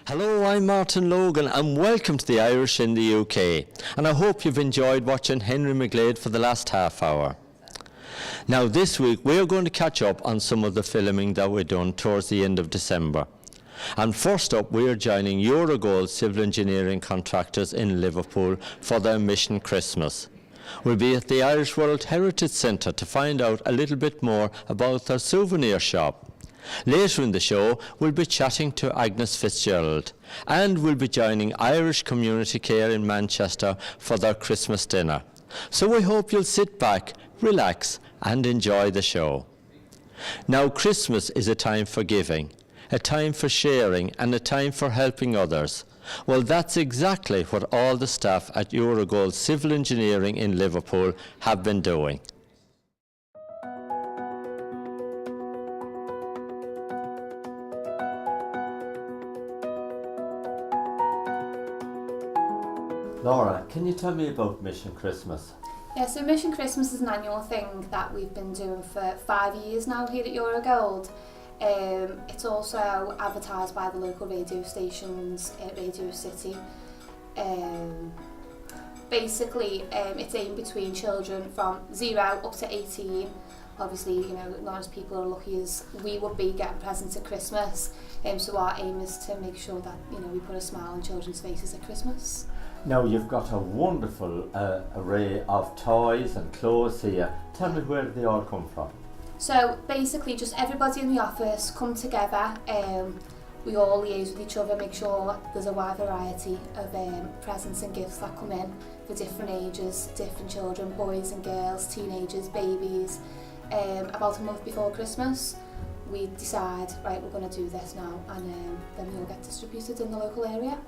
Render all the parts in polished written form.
Hello, I'm Martin Logan and welcome to the Irish in the UK, and I hope you've enjoyed watching Henry McGlade for the last half hour. Now this week we're going to catch up on some of the filming that we've done towards the end of December. And first up we are joining Eurogold civil engineering contractors in Liverpool for their Mission Christmas. We'll be at the Irish World Heritage Centre to find out a little bit more about their souvenir shop. Later in the show, we'll be chatting to Agnes Fitzgerald, and we'll be joining Irish Community Care in Manchester for their Christmas dinner. So we hope you'll sit back, relax, and enjoy the show. Now, Christmas is a time for giving, a time for sharing, and a time for helping others. Well, that's exactly what all the staff at Eurogold Civil Engineering in Liverpool have been doing. Laura, can you tell me about Mission Christmas? Yeah, so Mission Christmas is an annual thing that we've been doing for 5 years now here at Eurogold. It's also advertised by the local radio stations at Radio City. Basically, it's aimed between children from 0 up to 18. Obviously, you know, not as people are lucky as we would be getting presents at Christmas. So our aim is to make sure that, you know, we put a smile on children's faces at Christmas. Now, you've got a wonderful array of toys and clothes here. Tell me, where do they all come from? So basically just everybody in the office come together, we all liaise with each other, make sure there's a wide variety of presents and gifts that come in for different ages, different children, boys and girls, teenagers, babies. About a month before Christmas we decide, right, we're going to do this now, and then we all get distributed in the local area.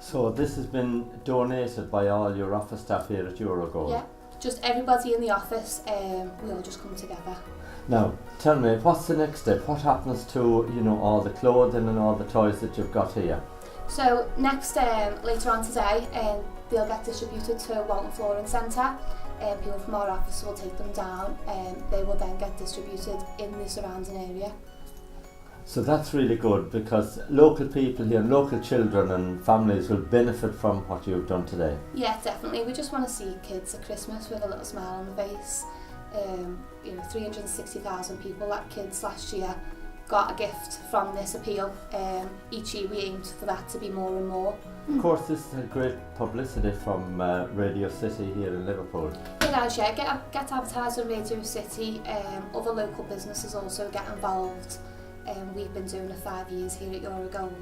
So this has been donated by all your office staff here at Eurogold? Yeah, just everybody in the office, we all just come together. Now, tell me, what's the next step? What happens to, you know, all the clothing and all the toys that you've got here? So next, later on today, they'll get distributed to Walton Flooring Centre. People from our office will take them down, and they will then get distributed in the surrounding area. So that's really good, because local people here, local children and families will benefit from what you've done today. Yeah, definitely. We just want to see kids at Christmas with a little smile on the face. You know, 360,000 people, like kids last year, got a gift from this appeal. Each year we aimed for that to be more and more. Of course, this is a great publicity from Radio City here in Liverpool. It has, yeah. Get advertised on Radio City. Other local businesses also get involved. We've been doing it 5 years here at Eurogold.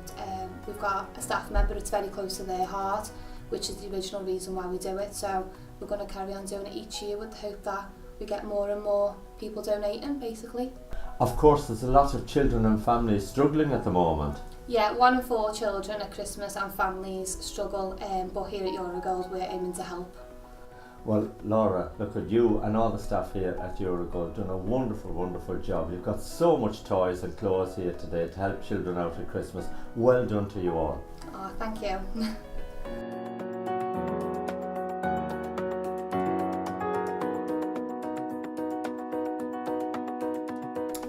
We've got a staff member that's very close to their heart, which is the original reason why we do it. So we're going to carry on doing it each year with the hope that we get more and more people donating, basically. Of course, there's a lot of children and families struggling at the moment. Yeah, 1 in 4 children at Christmas and families struggle, but here at Eurogold we're aiming to help. Well, Laura, look at you and all the staff here at Eurogold done a wonderful, wonderful job. You've got so much toys and clothes here today to help children out at Christmas. Well done to you all. Oh, thank you.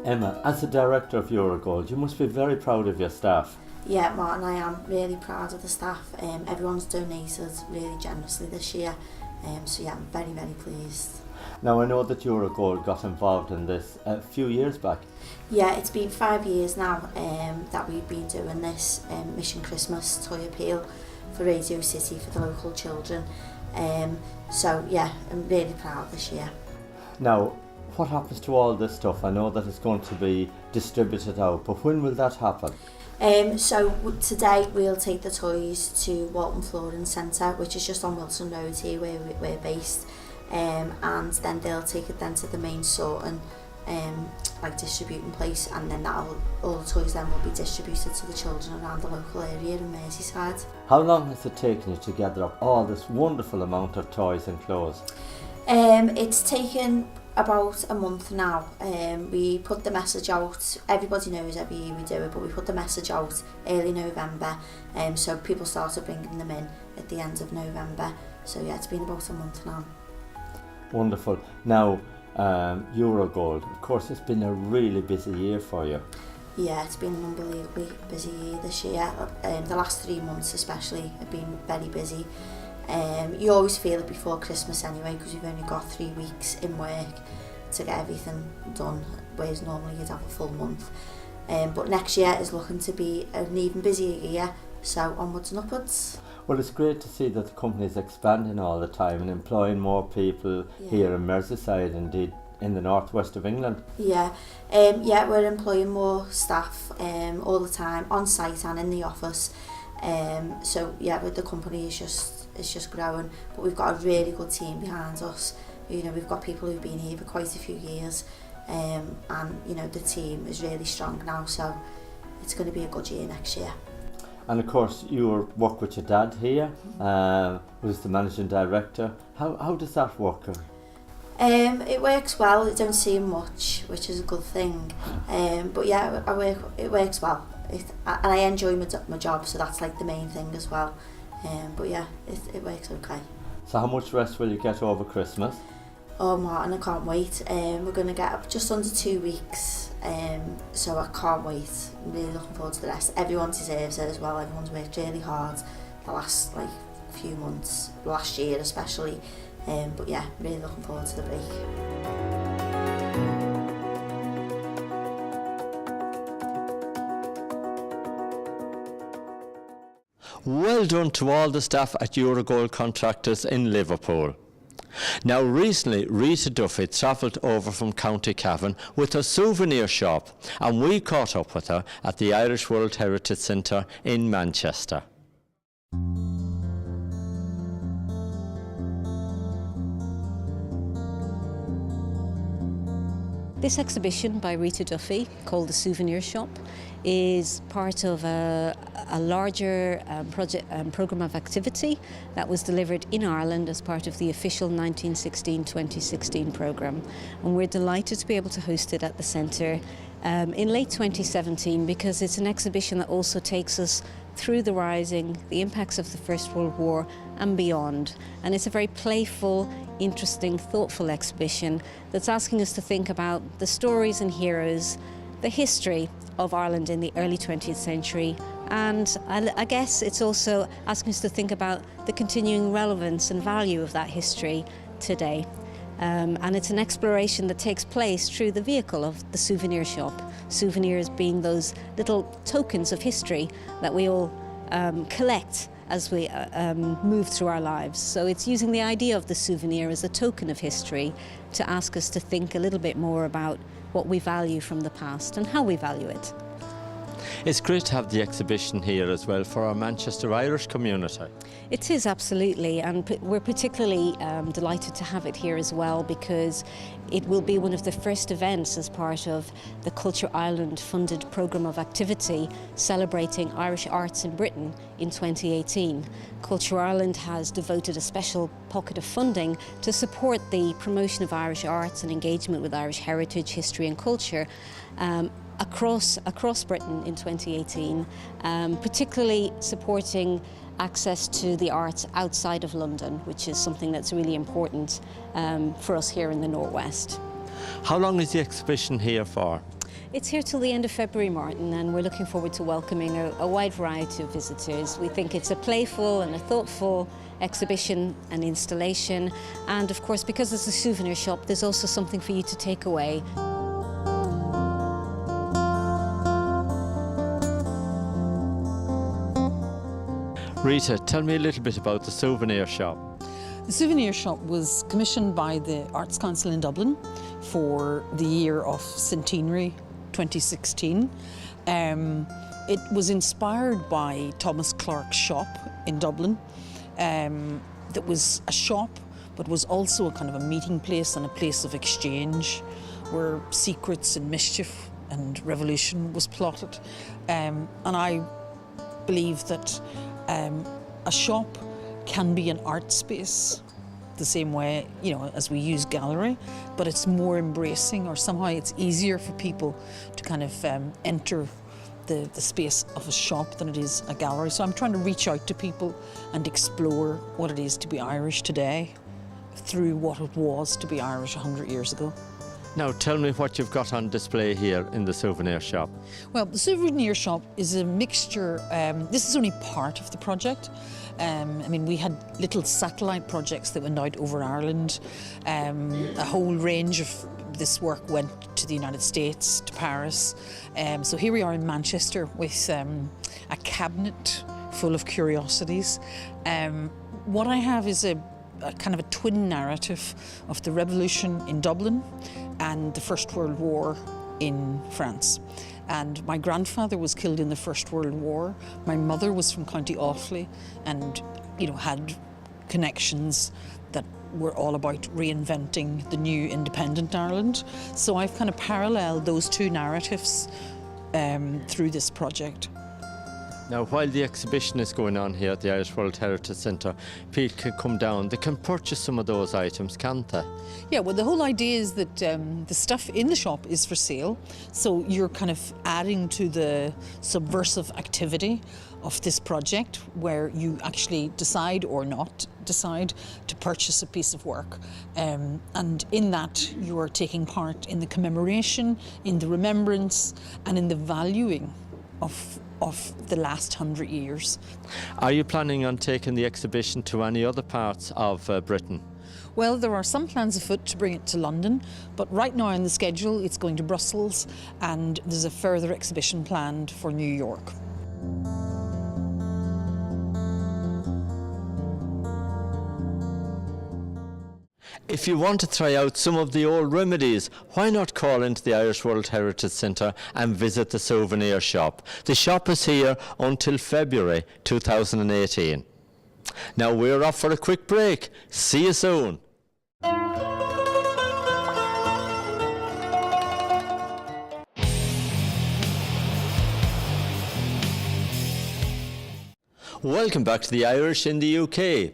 Emma, as the director of Eurogold, you must be very proud of your staff. Yeah, Martin, I am really proud of the staff. Everyone's donated really generously this year. So yeah, I'm very, very pleased. Now, I know that Eurogold got involved in this a few years back. Yeah, it's been 5 years now that we've been doing this Mission Christmas toy appeal for Radio City for the local children. So yeah, I'm really proud this year. Now, what happens to all this stuff? I know that it's going to be distributed out, but when will that happen? So today we'll take the toys to Walton Flooring Centre, which is just on Wilson Road here where we're based, and then they'll take it then to the main sorting like distributing place, and then all the toys then will be distributed to the children around the local area in Merseyside. How long has it taken you to gather up all this wonderful amount of toys and clothes? It's taken about a month now. We put the message out, everybody knows every year we do it, but we put the message out early November, so people started bringing them in at the end of November. So yeah, it's been about a month now. Wonderful. Now, Eurogold, of course, it's been a really busy year for you. Yeah, it's been an unbelievably busy year this year. The last 3 months especially have been very busy. You always feel it before Christmas anyway, because you've only got 3 weeks in work to get everything done, whereas normally you'd have a full month. But next year is looking to be an even busier year, so onwards and upwards. Well, it's great to see that the company is expanding all the time and employing more people here in Merseyside, indeed in the northwest of England. Yeah, we're employing more staff all the time, on site and in the office. So yeah, the company is just growing, but we've got a really good team behind us. You know, we've got people who've been here for quite a few years, and you know, the team is really strong now, so it's going to be a good year next year. And of course, you work with your dad here, who's the managing director. How does that work? It works well. It don't seem much, which is a good thing. But yeah, it works well. And I enjoy my job, so that's like the main thing as well. But yeah, it works okay. So how much rest will you get over Christmas? Oh Martin, I can't wait. We're going to get up just under 2 weeks, so I can't wait. I'm really looking forward to the rest. Everyone deserves it as well. Everyone's worked really hard the last few months, last year especially. But yeah, really looking forward to the break. Well done to all the staff at Eurogold Contractors in Liverpool. Now recently, Rita Duffy travelled over from County Cavan with a souvenir shop, and we caught up with her at the Irish World Heritage Centre in Manchester. This exhibition by Rita Duffy, called The Souvenir Shop, is part of a larger programme of activity that was delivered in Ireland as part of the official 1916-2016 programme. And we're delighted to be able to host it at the centre in late 2017, because it's an exhibition that also takes us through the Rising, the impacts of the First World War and beyond. And it's a very playful, interesting, thoughtful exhibition that's asking us to think about the stories and heroes, the history of Ireland in the early 20th century, and I guess it's also asking us to think about the continuing relevance and value of that history today. And it's an exploration that takes place through the vehicle of the souvenir shop. Souvenirs being those little tokens of history that we all collect as we move through our lives. So it's using the idea of the souvenir as a token of history to ask us to think a little bit more about what we value from the past and how we value it. It's great to have the exhibition here as well for our Manchester Irish community. It is, absolutely, and we're particularly delighted to have it here as well, because it will be one of the first events as part of the Culture Ireland funded programme of activity celebrating Irish arts in Britain in 2018. Culture Ireland has devoted a special pocket of funding to support the promotion of Irish arts and engagement with Irish heritage, history and culture across Britain in 2018, particularly supporting access to the arts outside of London, which is something that's really important for us here in the Northwest. How long is the exhibition here for? It's here till the end of February, Martin, and we're looking forward to welcoming a wide variety of visitors. We think it's a playful and a thoughtful exhibition and installation, and of course, because it's a souvenir shop, there's also something for you to take away. Rita, tell me a little bit about the souvenir shop. The souvenir shop was commissioned by the Arts Council in Dublin for the year of centenary 2016. It was inspired by Thomas Clarke's shop in Dublin. That was a shop, but was also a kind of a meeting place and a place of exchange where secrets and mischief and revolution was plotted. And I believe that a shop can be an art space the same way, you know, as we use gallery, but it's more embracing, or somehow it's easier for people to kind of enter the space of a shop than it is a gallery. So I'm trying to reach out to people and explore what it is to be Irish today through what it was to be Irish 100 years ago. Now tell me what you've got on display here in the souvenir shop. Well, the souvenir shop is a mixture. This is only part of the project. I mean, we had little satellite projects that went out over Ireland. A whole range of this work went to the United States, to Paris. So here we are in Manchester with a cabinet full of curiosities. What I have is a kind of a twin narrative of the revolution in Dublin and the First World War in France. And my grandfather was killed in the First World War. My mother was from County Offaly and, you know, had connections that were all about reinventing the new independent Ireland. So I've kind of paralleled those two narratives through this project. Now, while the exhibition is going on here at the Irish World Heritage Centre, people can come down, they can purchase some of those items, can't they? Yeah, well, the whole idea is that the stuff in the shop is for sale, so you're kind of adding to the subversive activity of this project, where you actually decide or not decide to purchase a piece of work. And in that, you are taking part in the commemoration, in the remembrance, and in the valuing of the last 100 years. Are you planning on taking the exhibition to any other parts of Britain? Well, there are some plans afoot to bring it to London, but right now on the schedule it's going to Brussels, and there's a further exhibition planned for New York. If you want to try out some of the old remedies, why not call into the Irish World Heritage Centre and visit the souvenir shop? The shop is here until February 2018. Now we're off for a quick break. See you soon. Welcome back to the Irish in the UK.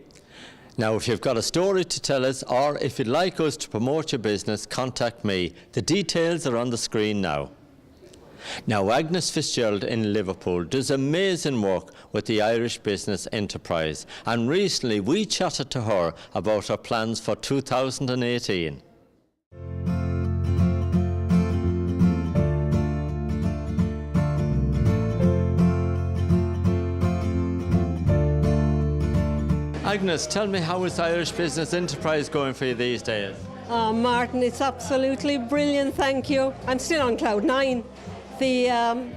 Now, if you've got a story to tell us, or if you'd like us to promote your business, contact me. The details are on the screen now. Now, Agnes Fitzgerald in Liverpool does amazing work with the Irish Business Enterprise, and recently we chatted to her about her plans for 2018. Agnes, tell me, how is Irish Business Enterprise going for you these days? Oh, Martin, it's absolutely brilliant, thank you. I'm still on cloud 9. The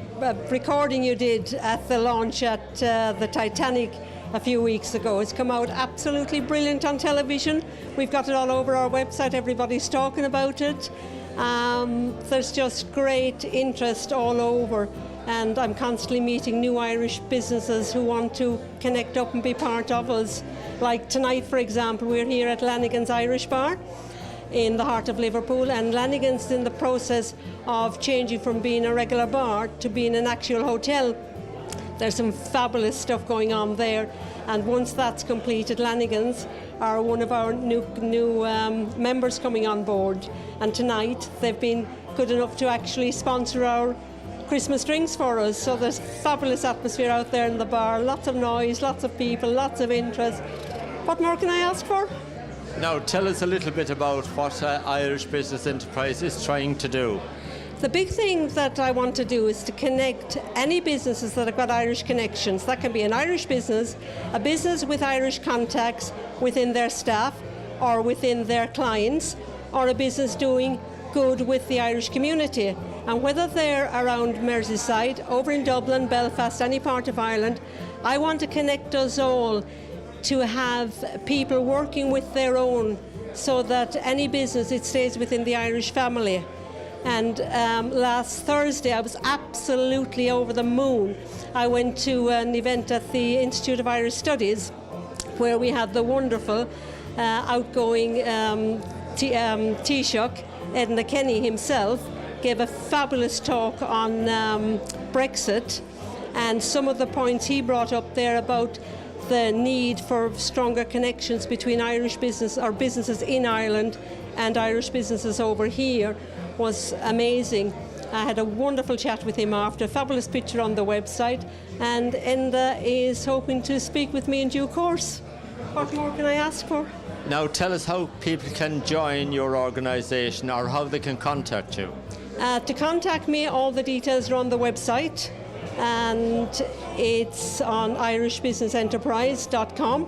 recording you did at the launch at the Titanic a few weeks ago has come out absolutely brilliant on television. We've got it all over our website, everybody's talking about it. There's just great interest all over. And I'm constantly meeting new Irish businesses who want to connect up and be part of us. Like tonight, for example, we're here at Lannigan's Irish Bar in the heart of Liverpool, and Lannigan's in the process of changing from being a regular bar to being an actual hotel. There's some fabulous stuff going on there, and once that's completed, Lannigan's are one of our new members coming on board, and tonight they've been good enough to actually sponsor our Christmas drinks for us. So there's fabulous atmosphere out there in the bar, lots of noise, lots of people, lots of interest. What more can I ask for? Now tell us a little bit about what Irish Business Enterprise is trying to do. The big thing that I want to do is to connect any businesses that have got Irish connections. That can be an Irish business, a business with Irish contacts within their staff or within their clients, or a business doing good with the Irish community. And whether they're around Merseyside, over in Dublin, Belfast, any part of Ireland, I want to connect us all to have people working with their own, so that any business, it stays within the Irish family. And last Thursday I was absolutely over the moon. I went to an event at the Institute of Irish Studies where we had the wonderful outgoing Taoiseach, Edna Kenny himself, gave a fabulous talk on Brexit, and some of the points he brought up there about the need for stronger connections between Irish business or businesses in Ireland and Irish businesses over here was amazing. I had a wonderful chat with him after, a fabulous picture on the website, and Enda is hoping to speak with me in due course. What more can I ask for? Now tell us how people can join your organisation or how they can contact you. To contact me, all the details are on the website, and it's on irishbusinessenterprise.com.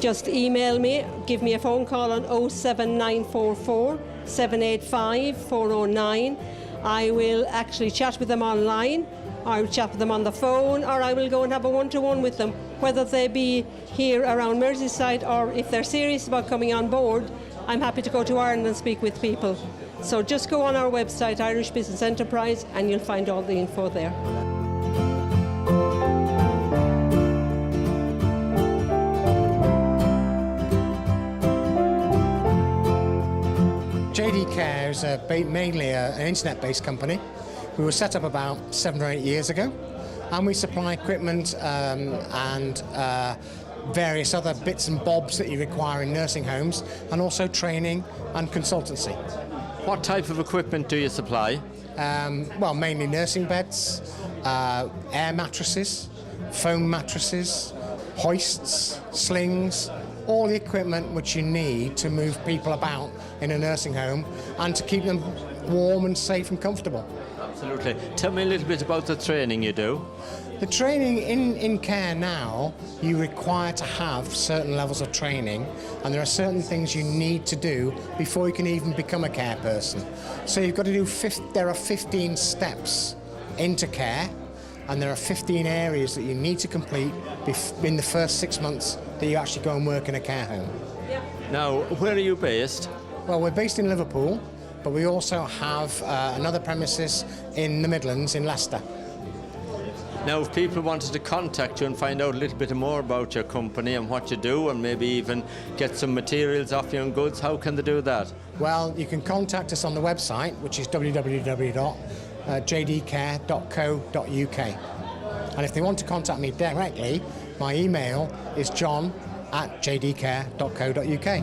Just email me, give me a phone call on 07944 785 409. I will actually chat with them online, I will chat with them on the phone, or I will go and have a one-to-one with them, whether they be here around Merseyside or if they're serious about coming on board. I'm happy to go to Ireland and speak with people. So just go on our website, Irish Business Enterprise, and you'll find all the info there. JD Care is mainly an internet-based company. We were set up about 7 or 8 years ago, and we supply equipment and various other bits and bobs that you require in nursing homes, and also training and consultancy. What type of equipment do you supply? Well, mainly nursing beds, air mattresses, foam mattresses, hoists, slings, all the equipment which you need to move people about in a nursing home and to keep them warm and safe and comfortable. Absolutely. Tell me a little bit about the training you do. The training in care now, you require to have certain levels of training, and there are certain things you need to do before you can even become a care person. So you've got to do, there are 15 steps into care, and there are 15 areas that you need to complete in the first 6 months that you actually go and work in a care home. Now, where are you based? Well, we're based in Liverpool, but we also have another premises in the Midlands in Leicester. Now, if people wanted to contact you and find out a little bit more about your company and what you do, and maybe even get some materials off you and goods, how can they do that? Well, you can contact us on the website, which is www.jdcare.co.uk. And if they want to contact me directly, my email is john@jdcare.co.uk.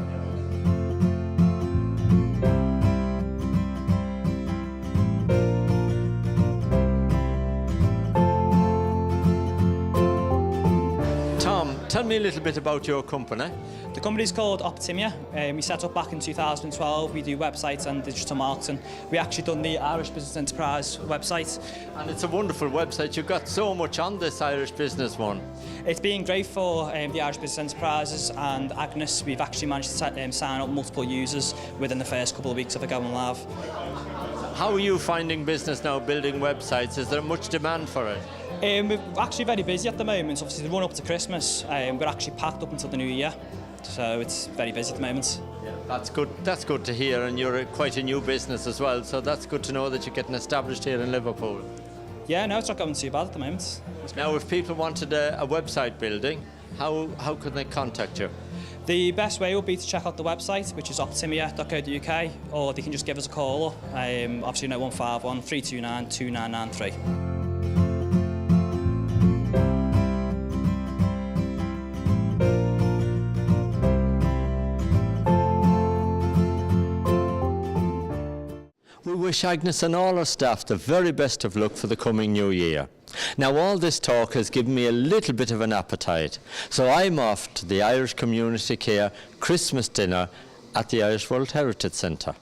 Tell me a little bit about your company. The company's called Optimia. We set up back in 2012. We do websites and digital marketing. We actually done the Irish Business Enterprise website. And it's a wonderful website. You've got so much on this Irish business one. It's been great for the Irish Business Enterprises and Agnes. We've actually managed to sign up multiple users within the first couple of weeks of it going live. How are you finding business now, building websites? Is there much demand for it? We're actually very busy at the moment. Obviously, the run up to Christmas, we're actually packed up until the new year. So it's very busy at the moment. Yeah, that's good. That's good to hear, and you're quite a new business as well. So that's good to know that you're getting established here in Liverpool. Yeah, no, it's not going too bad at the moment. Now, if people wanted a website building, how could they contact you? The best way would be to check out the website, which is optimia.co.uk, or they can just give us a call. Obviously, 0151 329 2993. We wish Agnes and all our staff the very best of luck for the coming new year. Now, all this talk has given me a little bit of an appetite, so I'm off to the Irish Community Care Christmas dinner at the Irish World Heritage Centre.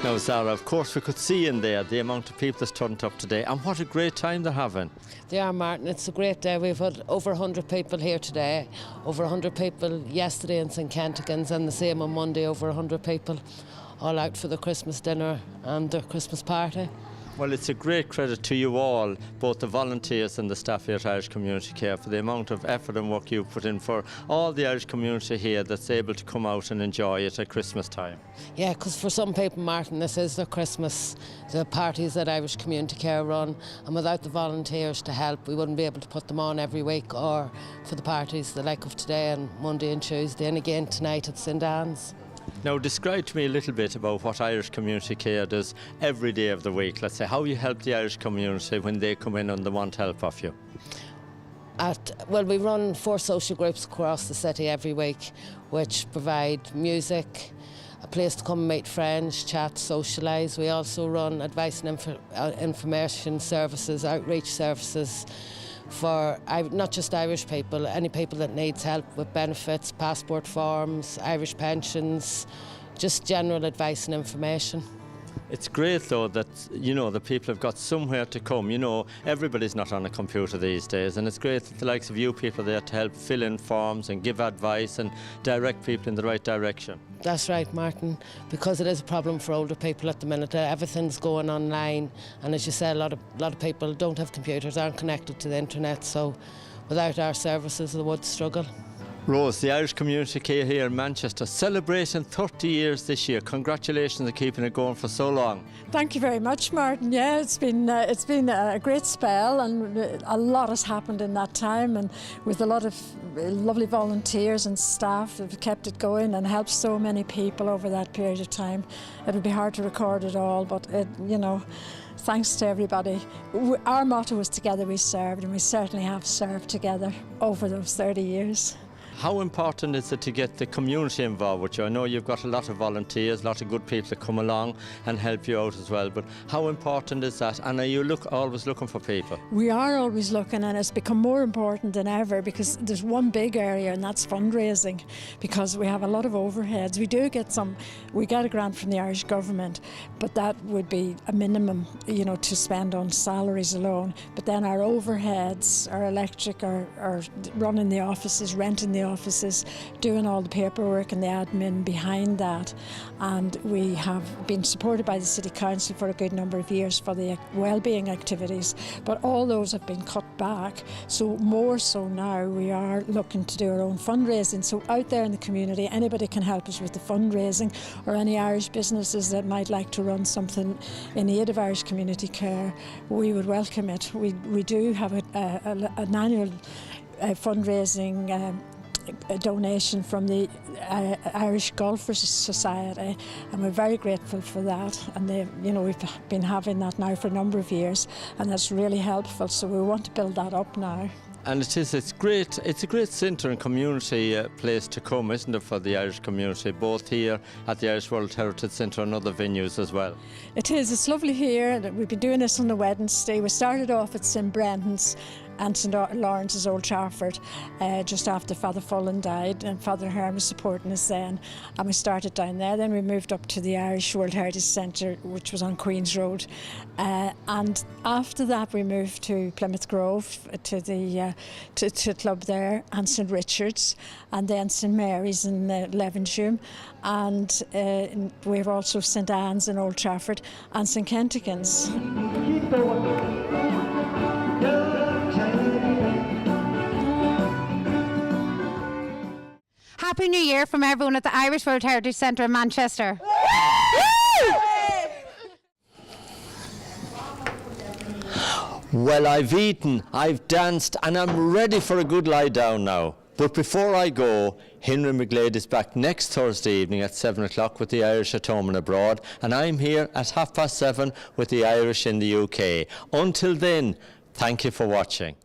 Now, Zara, of course we could see in there the amount of people that's turned up today, and what a great time they're having. They are, Martin. It's a great day. We've had over 100 people here today, over 100 people yesterday in St Kentigans, and the same on Monday, over 100 people all out for the Christmas dinner and the Christmas party. Well, it's a great credit to you all, both the volunteers and the staff here at Irish Community Care, for the amount of effort and work you've put in for all the Irish community here that's able to come out and enjoy it at Christmas time. Yeah, because for some people, Martin, this is their Christmas, the parties that Irish Community Care run, and without the volunteers to help, we wouldn't be able to put them on every week, or for the parties the like of today and Monday and Tuesday, and again tonight at St Anne's. Now, describe to me a little bit about what Irish Community Care does every day of the week. Let's say how you help the Irish community when they come in and they want help of you. Well, we run 4 social groups across the city every week, which provide music, a place to come and meet friends, chat, socialise. We also run advice and information services, outreach services for not just Irish people, any people that needs help with benefits, passport forms, Irish pensions, just general advice and information. It's great though that, you know, the people have got somewhere to come. You know, everybody's not on a computer these days, and it's great that the likes of you people are there to help fill in forms and give advice and direct people in the right direction. That's right, Martin, because it is a problem for older people at the minute. Everything's going online, and as you say, a lot of people don't have computers, aren't connected to the internet, so without our services they would struggle. Rose, the Irish community here in Manchester, celebrating 30 years this year. Congratulations on keeping it going for so long. Thank you very much, Martin. Yeah, it's been a great spell, and a lot has happened in that time, and with a lot of lovely volunteers and staff that have kept it going and helped so many people over that period of time. It would be hard to record it all, but you know, thanks to everybody. Our motto was together we served, and we certainly have served together over those 30 years. How important is it to get the community involved with you? I know you've got a lot of volunteers, a lot of good people that come along and help you out as well, but how important is that? And are you always looking for people? We are always looking, and it's become more important than ever because there's one big area, and that's fundraising, because we have a lot of overheads. We get a grant from the Irish government, but that would be a minimum, you know, to spend on salaries alone. But then our overheads, our electric, our running the offices, renting the offices, doing all the paperwork and the admin behind that. And we have been supported by the City Council for a good number of years for the wellbeing activities, but all those have been cut back. So more so now we are looking to do our own fundraising. So out there in the community, anybody can help us with the fundraising, or any Irish businesses that might like to run something in aid of Irish community care, we would welcome it. We do have an annual fundraising a donation from the Irish Golfers Society, and we're very grateful for that. And we've been having that now for a number of years, and that's really helpful. So we want to build that up now. And it's great. It's a great centre and community place to come, isn't it, for the Irish community, both here at the Irish World Heritage Centre and other venues as well. It is. It's lovely here. We've been doing this on the Wednesday. We started off at St Brendan's and St Lawrence's, Old Trafford, just after Father Fullen died, and Father Herm was supporting us then, and we started down there. Then we moved up to the Irish World Heritage Centre, which was on Queen's Road, and after that we moved to Plymouth Grove, to the to club there, and St Richard's, and then St Mary's in Levenshulme, and we've also St Anne's in Old Trafford, and St Kentigern's. Happy New Year from everyone at the Irish World Heritage Centre in Manchester. Well, I've eaten, I've danced, and I'm ready for a good lie down now. But before I go, Henry McGlade is back next Thursday evening at 7 o'clock with the Irish at home and abroad, and I'm here at 7:30 with the Irish in the UK. Until then, thank you for watching.